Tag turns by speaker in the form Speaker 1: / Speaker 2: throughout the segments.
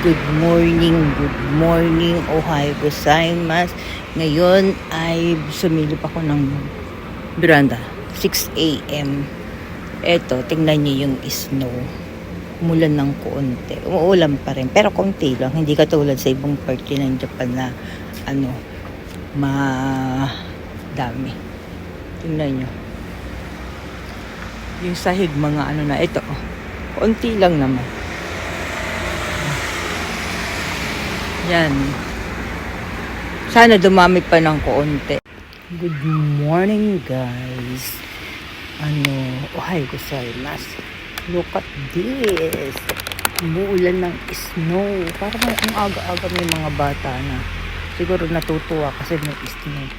Speaker 1: Good morning, Ohayo gozaimasu. Ngayon ay sumilip ako ng veranda, 6 a.m. Eto, tingnan niyo yung snow. Umulan ng konti. Umuulan pa rin, pero konti lang. Hindi katulad sa ibang parte ng Japan na madami. Tingnan niyo. Yung sahig mga na ito. Konti lang naman. Yan. Sana dumami pa ng konti. Good morning, guys. Ohayo gozaimasu. Look at this. Umuulan ng snow. Parang ang aga-aga may mga bata na. Siguro natutuwa kasi may snow.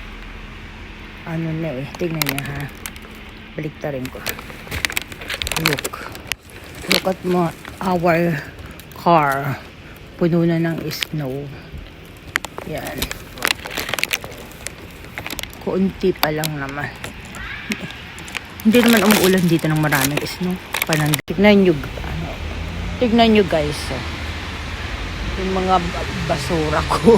Speaker 1: Tingnan niya ha. Baliktarin ko. Look at our car. Puno na ng snow. Yan. Kunti pa lang naman. Hindi naman umuulan dito ng maraming snow. Tignan nyo guys. Yung mga basura ko.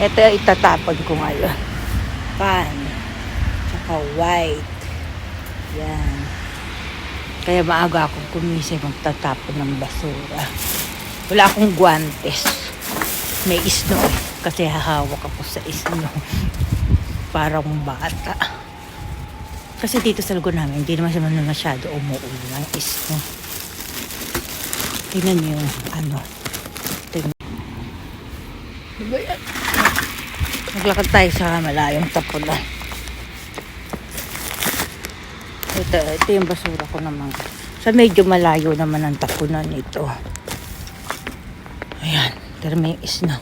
Speaker 1: Ito itatapon ko ngayon. Pan. Tsaka white. Yan. Kaya maaga akong kumisay magtatapon ng basura. Wala akong guwantes. May snow kasi hahawak ako sa snow. Parang bata. Kasi dito sa lugar namin, hindi naman masyado umuulan ng snow. Tingnan nyo yung Diba yan? Naglakad tayo sa malayong tapunan. Ito yung basura ko naman. Sa medyo malayo naman ang tapunan ito. Ayan, pero may snow.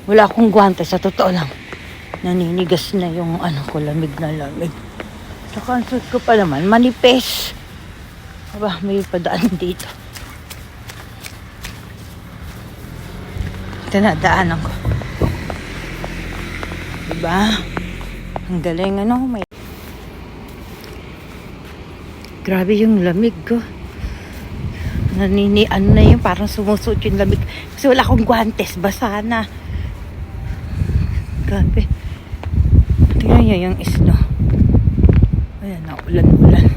Speaker 1: Wala akong gwante, sa totoo lang. Naninigas na yung ko, lamig na lamig. Saka ang suit ko pa naman, manipis. Aba, may padaan dito. Ito na, daanan ko. Diba? Ang galing may... Grabe yung lamig ko. Na yun, parang sumusot yung lamig. Kasi wala akong guwantes, basa na. Grabe. Tingnan nyo yung snow. Ayan, ulan-ulan.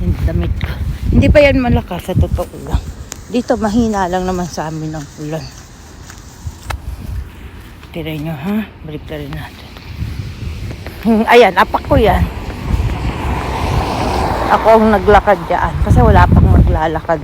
Speaker 1: Yung damit ko. Hindi pa yan malakas, sa totoo lang. Dito, mahina lang naman sa amin ng ulan. Tingnan nyo, ha? Balik na rin natin. Ayan, apak ko yan. Ako ang naglakad dyan. Kasi wala pang maglalakad